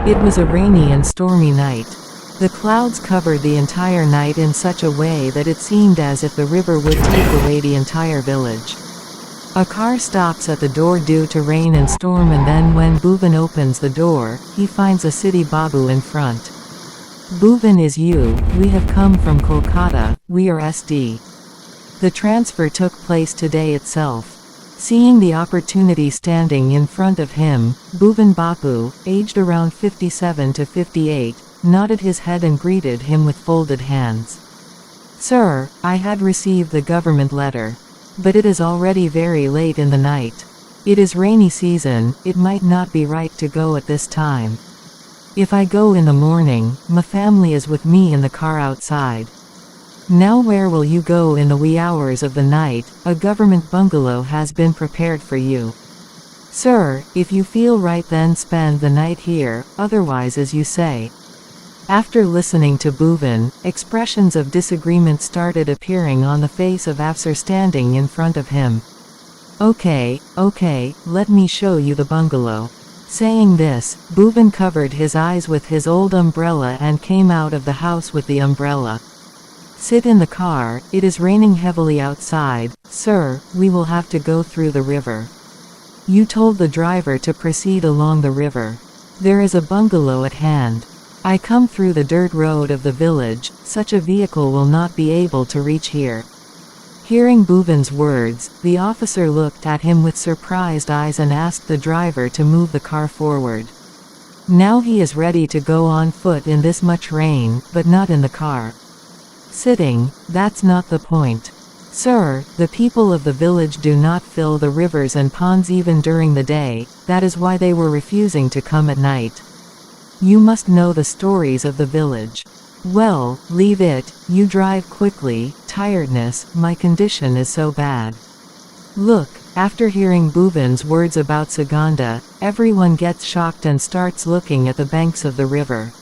It was a rainy and stormy night. The clouds covered the entire night in such a way that it seemed as if the river would take away the entire village. A car stops at the door due to rain and storm, and then when Bhuvan opens the door, he finds a city babu in front. "Bhuvan, is you? We have come from Kolkata, we are SD. The transfer took place today itself." Seeing the opportunity standing in front of him, Bhuvan Bapu, aged around 57 to 58, nodded his head and greeted him with folded hands. "Sir, I had received the government letter. But it is already very late in the night. It is rainy season, it might not be right to go at this time. If I go in the morning, my family is with me in the car outside. Now where will you go in the wee hours of the night? A government bungalow has been prepared for you. Sir, if you feel right then spend the night here, otherwise as you say." After listening to Bhuvan, expressions of disagreement started appearing on the face of Afsar standing in front of him. Okay, let me show you the bungalow." Saying this, Bhuvan covered his eyes with his old umbrella and came out of the house with the umbrella. "Sit in the car, it is raining heavily outside. Sir, we will have to go through the river. You told the driver to proceed along the river. There is a bungalow at hand. I come through the dirt road of the village, such a vehicle will not be able to reach here." Hearing Bhuvan's words, the officer looked at him with surprised eyes and asked the driver to move the car forward. Now he is ready to go on foot in this much rain, but not in the car. Sitting, that's not the point. Sir, the people of the village do not fill the rivers and ponds even during the day, that is why they were refusing to come at night. You must know the stories of the village. Well, leave it, you drive quickly, tiredness, my condition is so bad. Look, after hearing Bhuvan's words about Sugandha, everyone gets shocked and starts looking at the banks of the river.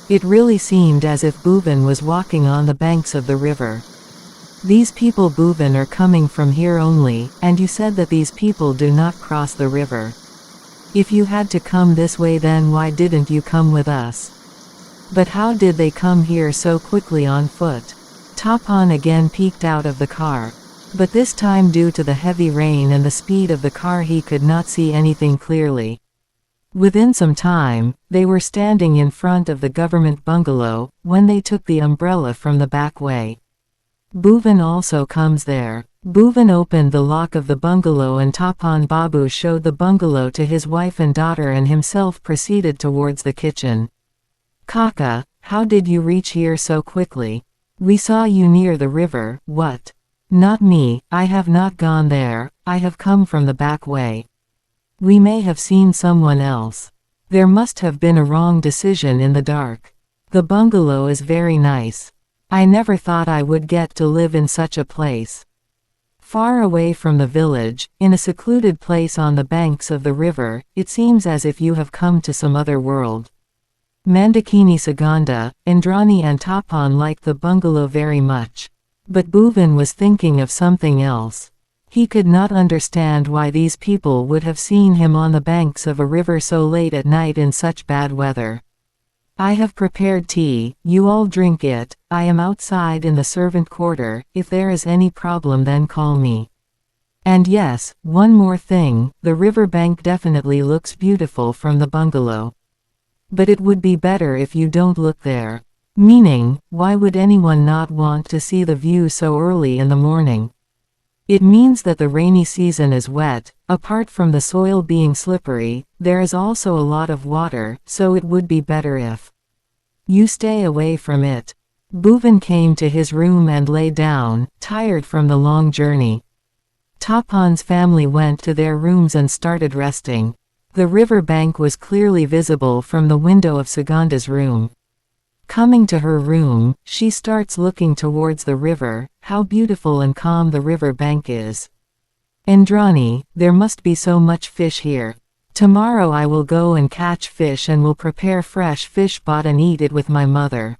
It really seemed as if Bhuvan was walking on the banks of the river. These people Bhuvan are coming from here only, and you said that these people do not cross the river. If you had to come this way then why didn't you come with us? But how did they come here so quickly on foot? Tapan again peeked out of the car. But this time due to the heavy rain and the speed of the car he could not see anything clearly. Within some time, they were standing in front of the government bungalow, when they took the umbrella from the back way. Bhuvan also comes there. Bhuvan opened the lock of the bungalow and Tapan Babu showed the bungalow to his wife and daughter and himself proceeded towards the kitchen. "Kaka, how did you reach here so quickly? We saw you near the river." "What? Not me, I have not gone there, I have come from the back way. We may have seen someone else. There must have been a wrong decision in the dark. The bungalow is very nice. I never thought I would get to live in such a place. Far away from the village, in a secluded place on the banks of the river, it seems as if you have come to some other world." Mandakini Sugandha, Indrani and Tapan liked the bungalow very much. But Bhuvan was thinking of something else. He could not understand why these people would have seen him on the banks of a river so late at night in such bad weather. "I have prepared tea, you all drink it, I am outside in the servant quarter, if there is any problem then call me. And yes, one more thing, the river bank definitely looks beautiful from the bungalow. But it would be better if you don't look there." Meaning, why would anyone not want to see the view so early in the morning? It means that the rainy season is wet, apart from the soil being slippery, there is also a lot of water, so it would be better if you stay away from it. Bhuvan came to his room and lay down, tired from the long journey. Tapan's family went to their rooms and started resting. The river bank was clearly visible from the window of Sugandha's room. Coming to her room, she starts looking towards the river. How beautiful and calm the river bank is. "Indrani, there must be so much fish here. Tomorrow I will go and catch fish and will prepare fresh fish bought and eat it with my mother."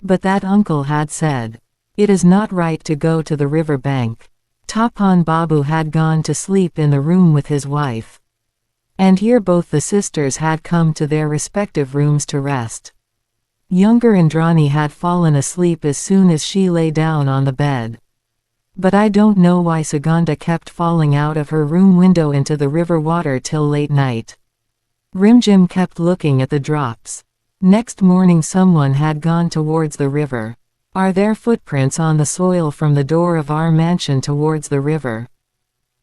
But that uncle had said, "It is not right to go to the river bank." Tapan Babu had gone to sleep in the room with his wife. And here both the sisters had come to their respective rooms to rest. Younger Indrani had fallen asleep as soon as she lay down on the bed. But I don't know why Sugandha kept falling out of her room window into the river water till late night. Rimjim kept looking at the drops. Next morning someone had gone towards the river. Are there footprints on the soil from the door of our mansion towards the river?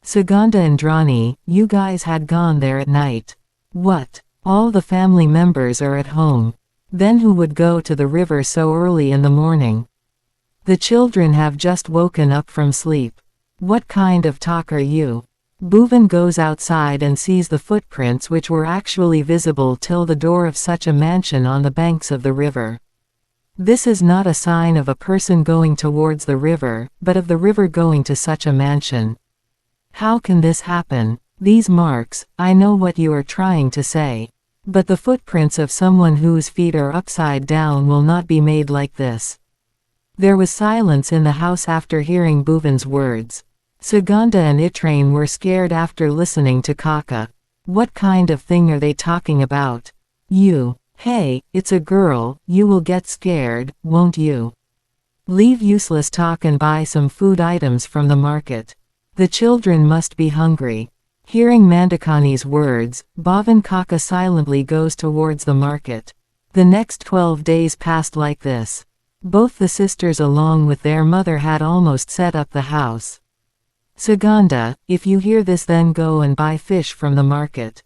Sugandha and Indrani, you guys had gone there at night. What? All the family members are at home. Then who would go to the river so early in the morning? The children have just woken up from sleep. What kind of talk are you? Bhuvan goes outside and sees the footprints which were actually visible till the door of such a mansion on the banks of the river. This is not a sign of a person going towards the river, but of the river going to such a mansion. How can this happen? These marks, I know what you are trying to say. But the footprints of someone whose feet are upside down will not be made like this. There was silence in the house after hearing Bhuvan's words. Sugandha and Itrain were scared after listening to Kaka. What kind of thing are they talking about? You. Hey, it's a girl, you will get scared, won't you? Leave useless talk and buy some food items from the market. The children must be hungry. Hearing Mandakani's words, Bhavan Kaka silently goes towards the market. The next 12 days passed like this. Both the sisters along with their mother had almost set up the house. Sugandha, if you hear this then go and buy fish from the market.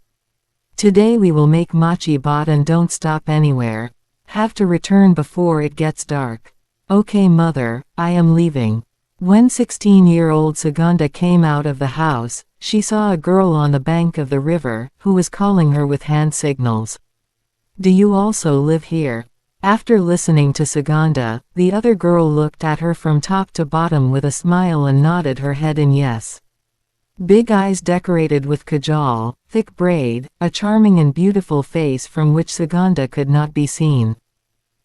Today we will make MECHO BHOOT and don't stop anywhere. Have to return before it gets dark. Okay mother, I am leaving. When 16-year-old Sugandha came out of the house, she saw a girl on the bank of the river, who was calling her with hand signals. Do you also live here? After listening to Sugandha, the other girl looked at her from top to bottom with a smile and nodded her head in yes. Big eyes decorated with kajal, thick braid, a charming and beautiful face from which Sugandha could not be seen.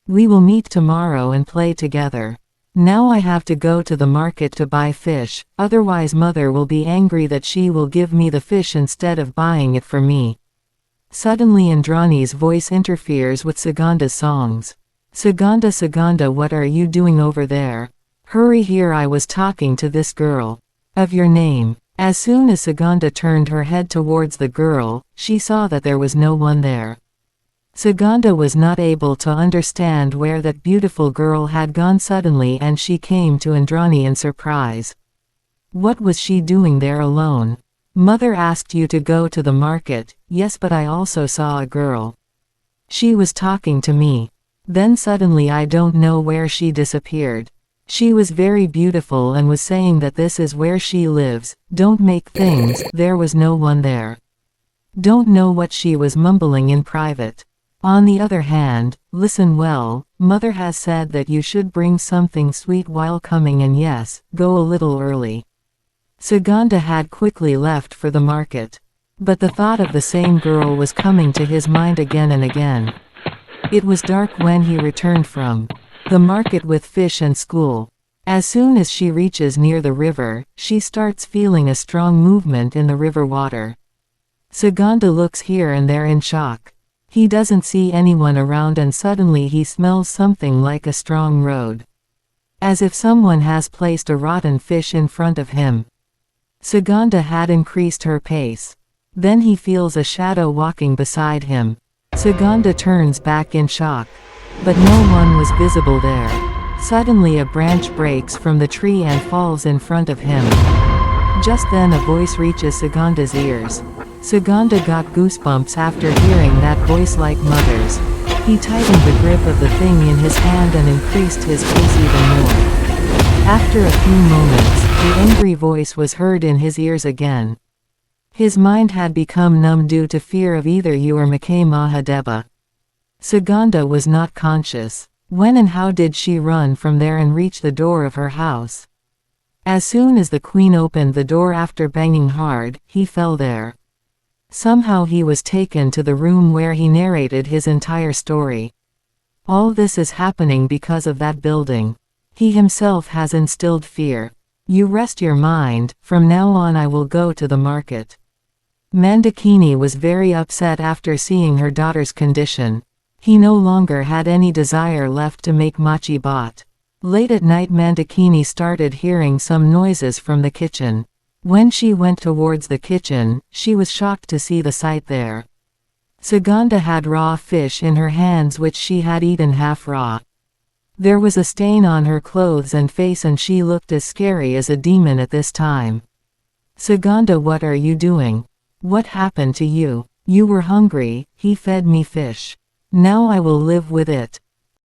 We will meet tomorrow and play together. Now I have to go to the market to buy fish, otherwise mother will be angry that she will give me the fish instead of buying it for me. Suddenly Indrani's voice interferes with Sugandha's songs. Sugandha, Sugandha, what are you doing over there? Hurry here, I was talking to this girl. Of your name. As soon as Sugandha turned her head towards the girl, she saw that there was no one there. Sugandha was not able to understand where that beautiful girl had gone suddenly, and she came to Indrani in surprise. What was she doing there alone? Mother asked you to go to the market. Yes, but I also saw a girl. She was talking to me. Then suddenly I don't know where she disappeared. She was very beautiful and was saying that this is where she lives. Don't make things, there was no one there. Don't know what she was mumbling in private. On the other hand, listen well, mother has said that you should bring something sweet while coming, and yes, go a little early. Sugandha had quickly left for the market. But the thought of the same girl was coming to his mind again and again. It was dark when he returned from the market with fish and school. As soon as she reaches near the river, she starts feeling a strong movement in the river water. Sugandha looks here and there in shock. He doesn't see anyone around, and suddenly he smells something like a strong road. As if someone has placed a rotten fish in front of him. Sugandha had increased her pace. Then he feels a shadow walking beside him. Sugandha turns back in shock. But no one was visible there. Suddenly a branch breaks from the tree and falls in front of him. Just then a voice reaches Sugandha's ears. Sugandha got goosebumps after hearing that voice like mother's. He tightened the grip of the thing in his hand and increased his pace even more. After a few moments, the angry voice was heard in his ears again. His mind had become numb due to fear of either you or Mekhe Mahadeva. Sugandha was not conscious. When and how did she run from there and reach the door of her house? As soon as the queen opened the door after banging hard, he fell there. Somehow he was taken to the room where he narrated his entire story. All this is happening because of that building. He himself has instilled fear. You rest your mind, from now on I will go to the market. Mandakini was very upset after seeing her daughter's condition. He no longer had any desire left to make MECHO BHOOT. Late at night Mandakini started hearing some noises from the kitchen. When she went towards the kitchen, she was shocked to see the sight there. Sugandha had raw fish in her hands which she had eaten half raw. There was a stain on her clothes and face and she looked as scary as a demon at this time. Sugandha, what are you doing? What happened to you? You were hungry, he fed me fish. Now I will live with it.